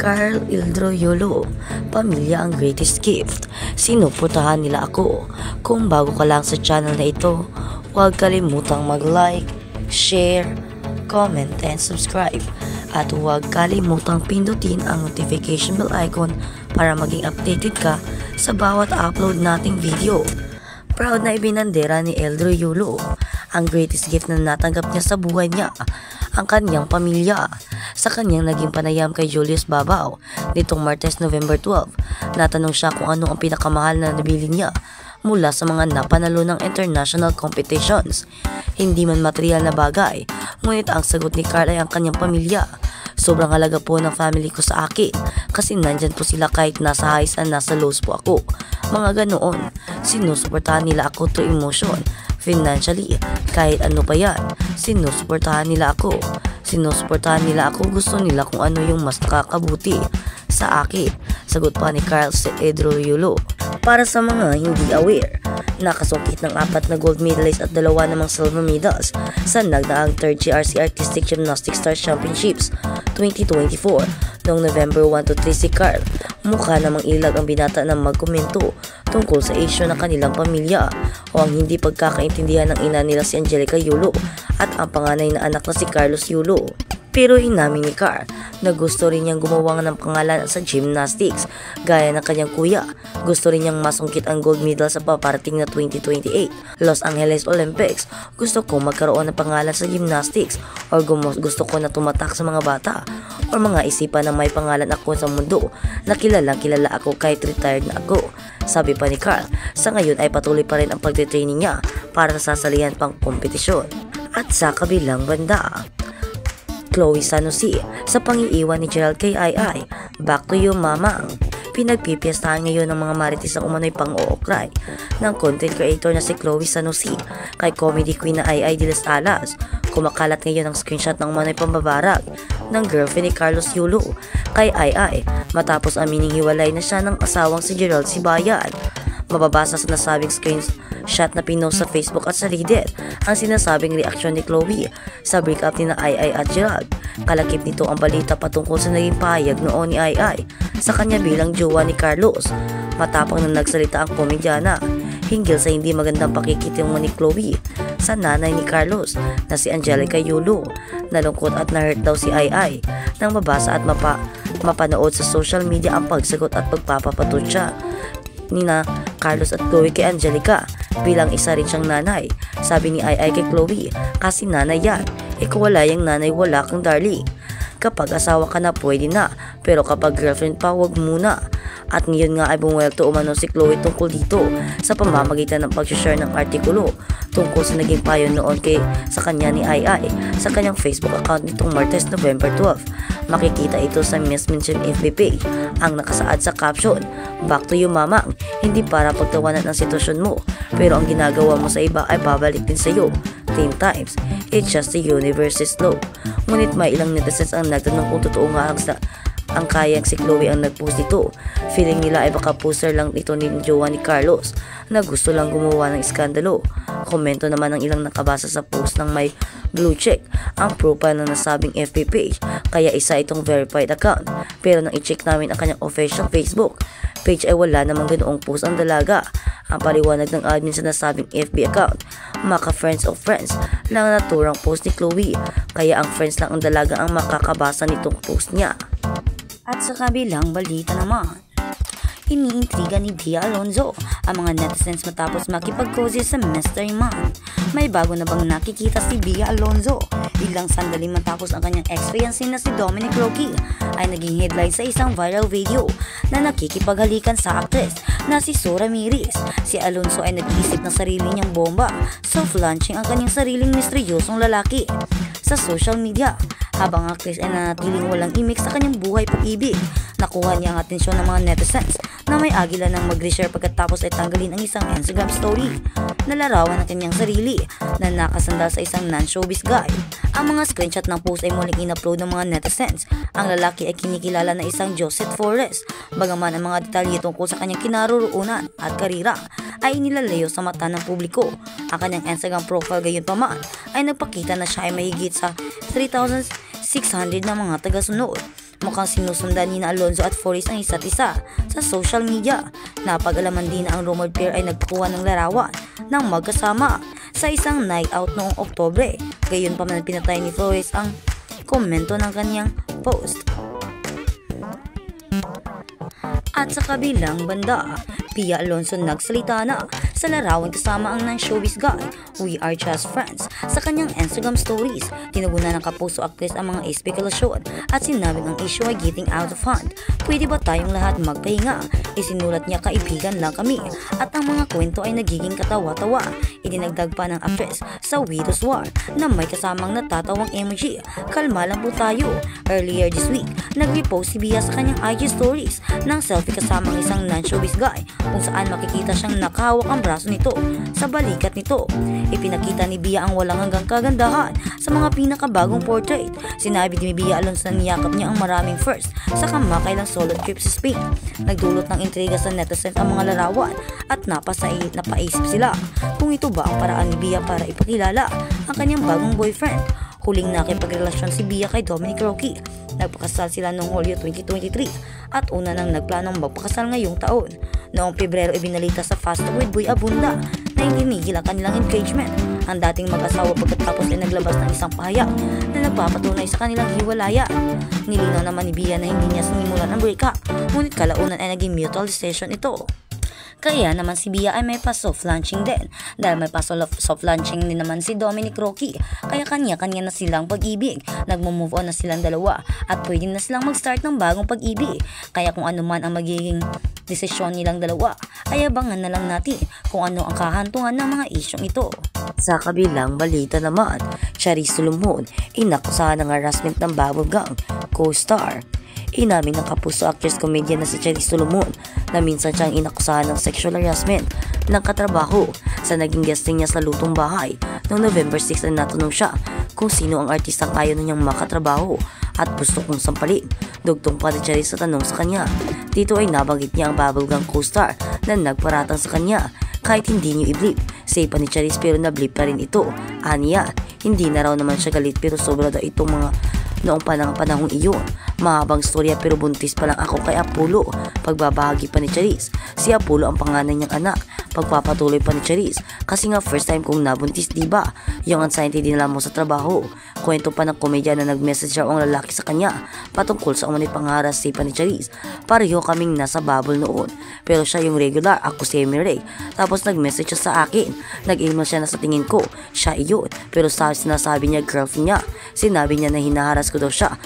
Carl Ildroyolo, pamilya ang greatest gift. Sinuportahan nila ako. Kung bago ka lang sa channel na ito, huwag kalimutang mag-like, share, comment, and subscribe. At huwag kalimutang pindutin ang notification bell icon para maging updated ka sa bawat upload nating video. Proud na ibinandera ni Ildroyolo ang greatest gift na natanggap niya sa buhay niya, ang kanyang pamilya. Sa kanyang naging panayam kay Julius Babaw nitong Martes, November 12, natanong siya kung ano ang pinakamahal na nabili niya mula sa mga napanalo ng international competitions. Hindi man material na bagay, ngunit ang sagot ni Carl ay ang kanyang pamilya. Sobrang halaga po ng family ko sa akin kasi nandyan po sila kahit nasa highs and nasa lows po ako. Mga ganoon, sinusuportahan nila ako through emotion, financially, kahit ano pa yan. Sinusuportahan nila ako. Sinusuportahan nila ako, gusto nila kung ano yung mas nakakabuti sa akin. Sagot pa ni Carl Ildroyolo. Para sa mga hindi aware, nakasungkit ng 4 na gold medalist at 2 namang silver medals sa nagdaang 3rd GRC Artistic Gymnastics Stars Championships 2024 noong November 1-3 si Carl. Mukha namang ilag ang binata na magkomento tungkol sa issue ng kanilang pamilya o ang hindi pagkakaintindihan ng ina nila si Angelica Yulo at ang panganay na anak na si Carlos Yulo. Pero inamin ni Carl na gusto rin niyang gumawa ng pangalan sa gymnastics gaya ng kanyang kuya. Gusto rin niyang masungkit ang gold medal sa paparating na 2028 Los Angeles Olympics. Gusto ko magkaroon ng pangalan sa gymnastics or gusto ko na tumatak sa mga bata or mga isipan na may pangalan ako sa mundo na kilalang kilala ako kahit retired na ako. Sabi pa ni Carl, sa ngayon ay patuloy pa rin ang pagtitraining niya para sa sasalihan pang kompetisyon. At sa kabilang banda, Chloe Sanusi sa pangiiwan ni Gerald kay Ai. Back to you, mamang. Pinagpipiestahan ngayon ng mga marites ang umano'y pang-ookray ng content creator na si Chloe Sanusi kay comedy queen na Ai de las Alas. Kumakalat ngayon ang screenshot ng umano'y pambabarag ng girlfriend ni Carlos Yulo kay Ai matapos amining hiwalay na siya ng asawang si Gerald Sibayan. Mababasa sa nasabing screenshot na pinost sa Facebook at sa Reddit ang sinasabing reaksyon ni Chloe sa breakup ni na Ai at Gerald. Kalakip nito ang balita patungkol sa naging pahayag noon ni Ai sa kanya bilang jowa ni Carlos matapang na nagsalita ang komedyana hinggil sa hindi magandang pakikitungo ni Chloe sa nanay ni Carlos na si Angelica Yulo. Nalungkot at na-hurt daw si Ai nang mabasa at mapanood sa social media ang pagsagot at pagpapapatutya ni na Carlos at Chloe kay Angelica bilang isa rin siyang nanay. Sabi ni Ai kay Chloe, kasi nanay yan, kung wala yung nanay wala kang darling. Kapag asawa ka na pwede na, pero kapag girlfriend pa wag muna. At ngayon nga ay bumuwelto umano si Chloe tungkol dito sa pamamagitan ng pag-share ng artikulo tungkol sa naging payo noon sa kanya ni Ai sa kanyang Facebook account nitong Martes, November 12. Makikita ito sa Miss Mention FB page. Ang nakasaad sa caption, "Back to you, mamang, hindi para pagtawanan ang sitwasyon mo, pero ang ginagawa mo sa iba ay babalik din sa iyo. 10 times, it's just the universe's law." Ngunit may ilang netizens ang nagtanong kung totoo nga ang kayang si Chloe ang nagpost dito. Feeling nila ay baka poster lang ito ni jowa ni Carlos na gusto lang gumawa ng iskandalo. Komento naman ng ilang nakabasa sa post ng may blue check ang profile ng nasabing FB page, kaya isa itong verified account. Pero nang i-check namin ang kanyang official Facebook page ay wala namang ganoong post ang dalaga. Ang paliwanag ng admin sa nasabing FB account, maka friends of friends lang naturang post ni Chloe, kaya ang friends lang ang dalaga ang makakabasa nitong post niya. At sa kabilang balita naman, iniintriga ni Bea Alonzo ang mga netizens matapos makipag-cozy sa Mystery Man. May bago na bang nakikita si Bea Alonzo? Ilang sandali matapos ang kanyang ex-fiancé na si Dominic Roque ay naging headline sa isang viral video na nakikipaghalikan sa actress na si Sora Miris. Si Alonzo ay nag-iisip ng sarili niyang bomba, soft-launching ang kanyang sariling misteryosong lalaki sa social media. Habang ang actress ay nanatiling walang imik sa kanyang buhay pag-ibig, nakuha niya ang atensyon ng mga netizens na may agila ng mag-reshare pagkatapos ay tanggalin ang isang Instagram story na larawan ng kanyang sarili na nakasandal sa isang non-showbiz guy. Ang mga screenshot ng post ay muling in-upload ng mga netizens. Ang lalaki ay kinikilala na isang Josette Forrest, bagaman ang mga detalye tungkol sa kanyang kinaroroonan at karira ay inilalayo sa mata ng publiko. Ang kanyang Instagram profile gayon pa man ay nagpakita na siya ay mahigit sa 3,600 na mga tagasunod. Mukhang sinusundan ni na Alonzo at Forrest ang isa't isa sa social media. Napag-alaman din na ang rumored pair ay nagkuha ng larawan ng magkasama sa isang night out noong Oktubre. Gayon pa man pinatay ni Forrest ang komento ng kanyang post. At sa kabilang banda, Pia Alonso nagsalita na sa larawan kasama ang non-showbiz guy, "We are just friends." Sa kanyang Instagram stories, tinuguna ng kapuso actress ang mga espekulasyon at sinabing ang issue ay getting out of hand. "Pwede ba tayong lahat magpahinga?" Isinulat niya, "Kaibigan lang kami at ang mga kwento ay nagiging katawa-tawa." Idinagdag pa ng actress sa Widows War na may kasamang natatawang emoji, "Kalma lang po tayo." Earlier this week, nag-repost si Pia sa kanyang IG stories ng selfie kasama ang isang non-showbiz guy kung saan makikita siyang nakahawak ang braso nito sa balikat nito. Ipinakita ni Pia ang walang hanggang kagandahan sa mga pinakabagong portrait. Sinabi ni Pia Alonso na niyakap niya ang maraming first sa kamakailang solo trip sa Spain. Nagdulot ng intriga sa netizens ang mga larawan at napaisip sila kung ito ba ang paraan ni Pia para ipakilala ang kanyang bagong boyfriend. Huling nakipagrelasyon si Pia kay Dominic Roque. Nagpakasal sila noong Hulyo 2023 at una nang nagplanong magpakasal ngayong taon. Noong Pebrero, ibinalita sa Fast with Boy Abunda na itinigil ang kanilang engagement. Ang dating mag-asawa pagkatapos ay naglabas ng isang pahayag na nagpapatunay sa kanilang hiwalayan. Nilinaw naman ni Pia na hindi niya sinimulan ang breakup, ngunit kalaunan ay naging mutual decision ito. Kaya naman si Pia ay may pa-soft launching din. Dahil may pa-soft launching din naman si Dominic Roque. Kaya kanya-kanya na silang pag-ibig. Nagmo-move on na silang dalawa at pwede na silang mag-start ng bagong pag-ibig. Kaya kung ano man ang magiging desisyon nilang dalawa, ay abangan na lang natin kung ano ang kahantungan ng mga isyong ito. Sa kabilang balita naman, Charis Solomon inakusahan ng harassment ng Bubblegum co-star. Inamin ng kapuso actress comedian na si Charis Solomon na minsan siyang inakusahan ng sexual harassment ng katrabaho sa naging guesting niya sa Lutong Bahay noong November 6 na natanong siya kung sino ang artistang ayaw na niyang makatrabaho at gusto kong sampalin. Dugtong pa ni Charis sa tanong sa kanya. Dito ay nabanggit niya ang Bubblegum co-star na nagparatang sa kanya kahit hindi niyo i-blip. Say pa ni Charis pero na-blip pa rin ito. Aniya, hindi na raw naman siya galit pero sobra daw itong mga noong panahong iyon. Mahabang storya pero buntis pa lang ako kay Apollo. Pagbabahagi pa ni Charis, si Apollo ang panganay niyang anak. Pagpapatuloy pa ni Charis, kasi nga first time kong nabuntis, diba? Yung anxiety din mo sa trabaho. Kwento pa ng komedya na nag-message raw ang lalaki sa kanya patungkol sa umanay pangharas pa ni Charis. Pareho kaming nasa bubble noon. Pero siya yung regular, ako si Emery. Tapos nag-message siya sa akin. Nag-email siya na sa tingin ko, siya iyon. Pero sinasabi niya girlfriend niya. Sinabi niya na hinaharas ko daw siya.